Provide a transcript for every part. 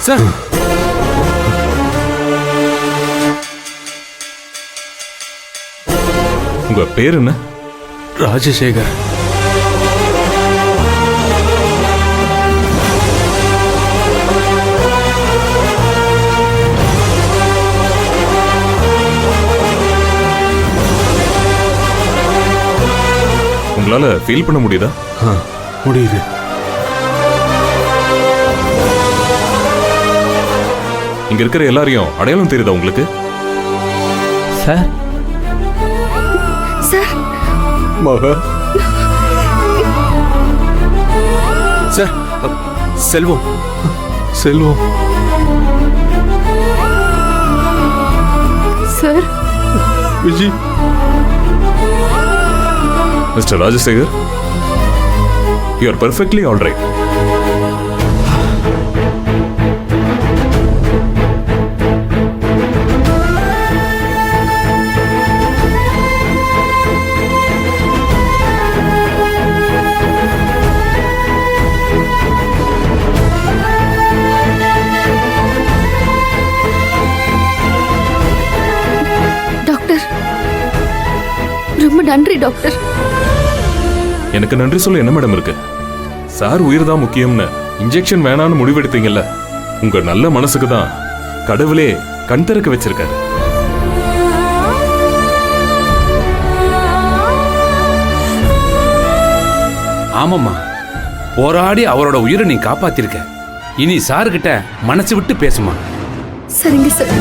Sir உங்க பேர் என்ன? ராஜசேகர். உங்களால ஃபீல் பண்ண முடியுதா? முடியுது. இங்க இருக்கிற எல்லாரையும் அடையாளம் தெரியுதா உங்களுக்கு? Sir sir Maha. Sir Selvam. Selvam sir. Vijay. Mister Rajasekar, you are perfectly all right. Doctor, ரொம்ப நன்றி டாக்டர். எனக்கு நன்றி சொல்ல என்ன மேடம் இருக்கு? சார் உயிர் தான் முக்கியம்னு இன்ஜெக்ஷன் வேணான்னு முடிவெடுத்தீங்கல்ல, உங்க நல்ல மனசுக்கு தான் கடவுளே கண் திறக்க வச்சிருக்காரு. ஆமாம்மா, போராடி அவரோட உயிரை நீ காப்பாத்திருக்க. இனி சார்கிட்ட மனசு விட்டு பேசுமா. சரிங்க சார்.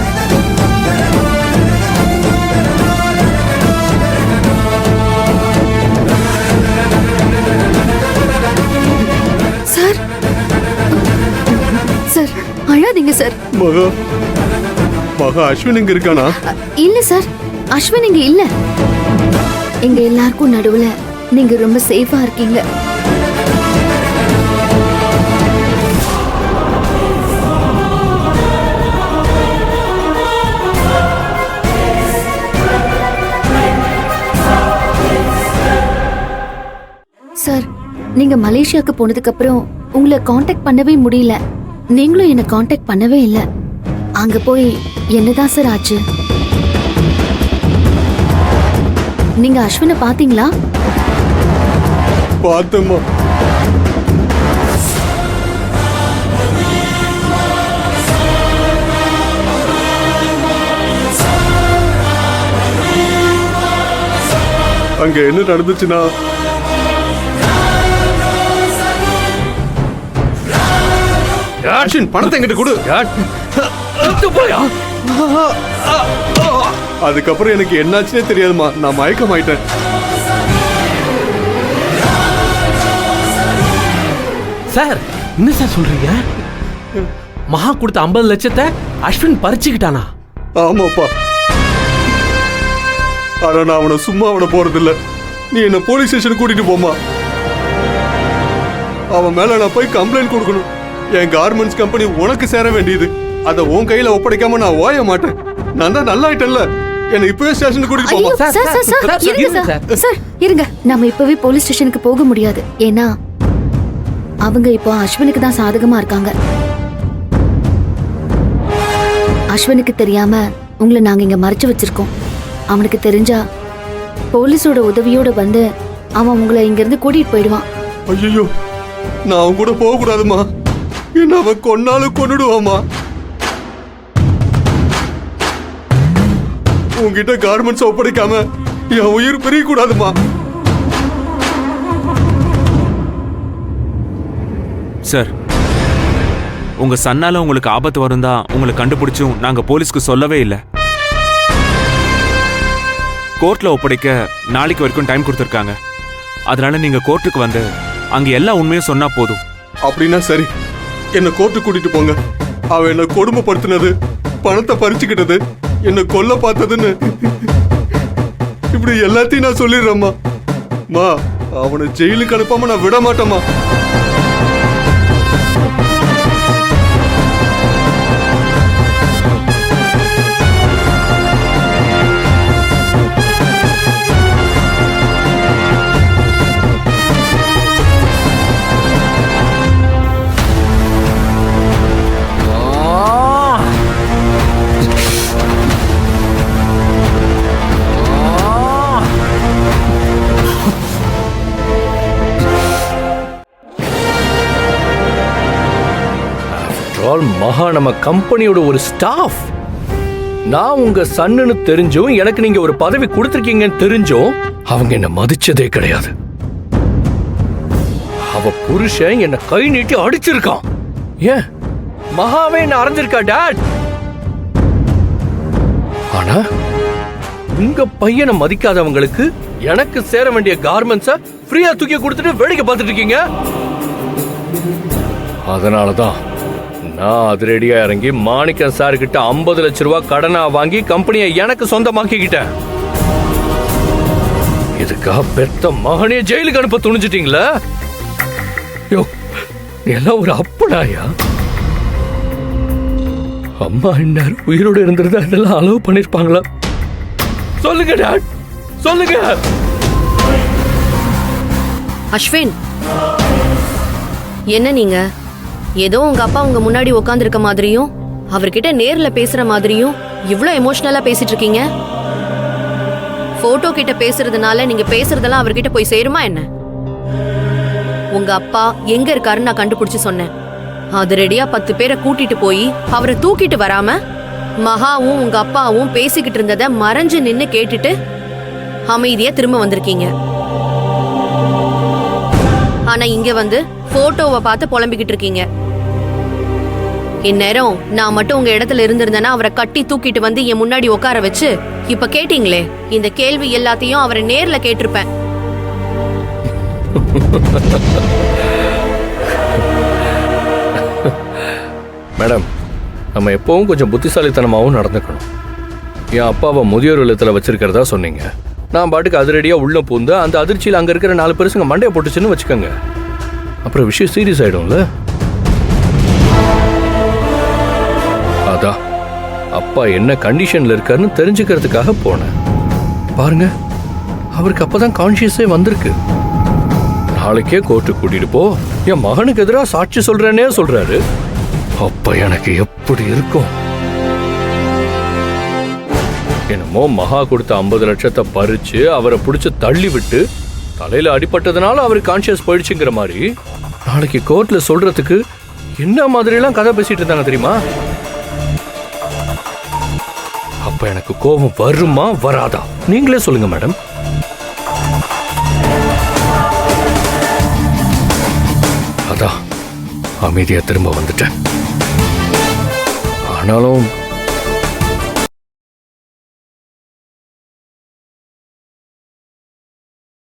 சார் சார் அழாதீங்க சார். மகா. மகா, அஸ்வின் இங்க இருக்கானா? இல்ல சார், அஸ்வின் இங்க இல்ல. எங்க எல்லாருக்கும் நடுவுல நீங்க ரொம்ப சேஃபா இருக்கீங்க. சார், நீங்க மலேசியாக்கு போனதுக்கு அப்புறம் உங்களை காண்டாக்ட் பண்ணவே முடியல. நீங்களும் என்ன காண்டாக்ட் பண்ணவே இல்ல. அங்க போய் என்னதான் சார் ஆச்சு? நீங்க அஸ்வினை பாத்தீங்களா? பார்த்தம்மா. அங்க என்ன நடந்துச்சுன்னா, அஸ்வின் பணத்தை என்கிட்ட கொடு. அதுக்கப்புறம் எனக்கு என்னாச்சுன்னே தெரியாதுமா. நான் மயக்கமாயிட்டேன். சார், என்ன சார் சொல்றீங்க? மகா கொடுத்த 50 லட்சத்தை அஸ்வின் பறிச்சுக்கிட்டானா? ஆமாப்பா. ஆனா நான் அவனை சும்மா அவனை போறதில்ல. நீ என்ன போலீஸ் ஸ்டேஷன் கூட்டிட்டு போமா. அவன் மேல நான் போய் கம்ப்ளைண்ட் கொடுக்கணும். என் கார்மெண்ட்ஸ் கம்பெனி உனக்கு சேர வேண்டியது. அதை உன் கையில ஒப்படைக்காம நான் ஓய மாட்டேன். நான் தான் நல்லா ஆயிட்டேன்ல. என்ன இப்பவே ஸ்டேஷன் கூட்டிட்டு போமா. சார் சார் சார் இருங்க சார். சார் இருங்க. நாம இப்பவே போலீஸ் ஸ்டேஷனுக்கு போக முடியாது. ஏன்னா அவங்க இப்போ அஸ்வினுக்கு தான் சாதகமா இருக்காங்க. அஸ்வினுக்கு தெரியாம உங்களை நாங்க இங்க மறைச்சு வச்சிருக்கோம். அவனுக்கு தெரிஞ்சா போலீஸோட உதவியோட வந்து அவன் உங்களை இங்க இருந்து கூட்டிட்டு போயிடுவான். ஐயோ, நான் அவன் கூட போக கூடாதுமா. என்ன அவன் கொன்னாலும் கொன்னுடுவாமா. உன்கிட்ட கார்மெண்ட்ஸ் ஒப்படைக்காம என் உயிர் பிரிய கூடாதுமா. சார், உங்க சன்னால உங்களுக்கு ஆபத்து வரும் தான் உங்களை கண்டுபிடிச்சும் நாங்க போலீஸ்க்கு சொல்லவே இல்லை. கோர்ட்ல ஒப்படைக்க நாளைக்கு வரைக்கும் டைம் கொடுத்துருக்காங்க. அதனால நீங்க கோர்ட்டுக்கு வந்து அங்க எல்லா உண்மையும் சொன்னா போதும். அப்படின்னா சரி, என்ன கோர்ட்டு கூட்டிட்டு போங்க. அவன் என்ன கொடுமைப்படுத்தினது, பணத்தை பறிச்சுக்கிட்டது, என்ன கொல்ல பார்த்ததுன்னு இப்படி எல்லாத்தையும் நான் சொல்லிடுறேம்மா. மா, அவனை ஜெயிலுக்கு அனுப்பாம நான் விட மாட்டேம்மா. ஆஃப்டர் ஆல் மகா நம்ம கம்பெனியோட ஒரு ஸ்டாஃப். நான் உங்க சன்னுன்னு தெரிஞ்சும் எனக்கு நீங்க ஒரு பதவி கொடுத்துருக்கீங்கன்னு தெரிஞ்சும் அவங்க என்ன மதிச்சதே கிடையாது. அவ புருஷன் என்ன கை நீட்டி அடிச்சிருக்கான். ஏன் மகாவே என்ன அரைஞ்சிருக்கா டாட். ஆனா உங்க பையனை மதிக்காதவங்களுக்கு எனக்கு சேர வேண்டிய கார்மெண்ட்ஸ ஃப்ரீயா தூக்கி கொடுத்துட்டு வேடிக்கை பார்த்துட்டு இருக்கீங்க. அதனாலதான் நான் அதிரடியா இறங்கி மாணிக்கம் சார் கிட்ட 50 லட்சம் ரூபாய் கடனா வாங்கி கம்பெனியை எனக்கு சொந்தமாக்கிக்கிட்டேன். இதுக்காக பெத்த மகனே ஜெயிலுக்கு அனுப்ப துணிஞ்சிட்டீங்களா? யோ, எல்லாம் ஒரு அப்பனாயா? அம்மா இன்னார் உயிரோடு இருந்திருந்தா இதெல்லாம் அலோவ் பண்ணிருப்பாங்களா? சொல்லுங்க டாட், சொல்லுங்க. அஸ்வின், என்ன நீங்க ஏதோ உங்க அப்பா உங்க முன்னாடி உட்கார்ந்து இருக்க மாதிரியும் அவர்கிட்ட நேர்ல பேசுற மாதிரியும் இவ்ளோ எமோஷனலா பேசிட்டு இருக்கீங்க? போட்டோ கிட்ட பேசுறதுனால நீங்க பேசுறதெல்லாம் அவர்கிட்ட போய் சேருமா என்ன? உங்க அப்பா எங்க இருக்காருன்னு நான் கண்டுபிடிச்சு சொன்னேன். அது ரெடியா 10 பேரை கூட்டிட்டு போய் அவரை தூக்கிட்டு வராம மகாவும் உங்க அப்பாவும் பேசிக்கிட்டு இருந்ததை மறைஞ்சு நின்னு கேட்டுட்டு அமைதியா திரும்ப வந்திருக்கீங்க. ஆனா இங்க வந்து போட்டோவை பார்த்து புலம்பிக்கிட்டு இருக்கீங்க. இந்நேரம் நான் மட்டும் உங்க இடத்துல இருந்திருந்தேன்னா அவரை கட்டி தூக்கிட்டு வந்து என் முன்னாடி உட்கார வச்சு இப்ப கேட்டீங்களே இந்த கேள்வி எல்லாத்தையும் அவரை நேர்ல கேட்டிருப்பேன். மேடம், நம்ம எப்பவும் கொஞ்சம் புத்திசாலித்தனமாகவும் நடந்துக்கணும். என் அப்பாவை முதியோர் இல்லத்துல வச்சிருக்கிறதா சொன்னீங்க. நான் பாட்டுக்கு அதிரடியா உள்ள பூந்து அந்த அதிர்ச்சியில் அங்க இருக்கிற 4 பேருங்க மண்டையை போட்டுச்சுன்னு வச்சுக்கோங்க. அப்புறம் விஷயம் சீரியஸ் ஆயிடும்ல. அதான் அப்பா என்ன கண்டிஷன்ல இருக்காருன்னு தெரிஞ்சுக்கிறதுக்காக போனேன். பாருங்க, அவருக்கு அப்பதான் கான்சியஸே வந்திருக்கு. நாளைக்கே கோர்ட்டுக்கு கூட்டிட்டு போ, என் மகனுக்கு எதிராக சாட்சி சொல்றேன்னே சொல்றாரு. அப்ப எனக்கு எப்படி இருக்கும்? என்னமோ மகா கொடுத்த 50 லட்சத்தை பறிச்சு அவரை பிடிச்சு தள்ளி விட்டு தலையில அடிபட்டதுனால அவருக்கு கான்சியஸ் போயிடுச்சுங்கிற மாதிரி நாளைக்கு கோர்ட்ல சொல்றதுக்கு என்ன மாதிரி எல்லாம் கதை பேசிட்டு இருந்தாங்க தெரியுமா? அப்ப எனக்கு கோபம் வருமா வராதா நீங்களே சொல்லுங்க மேடம். அதான் அமைதியா திரும்ப வந்துட்டேன். ஆனாலும்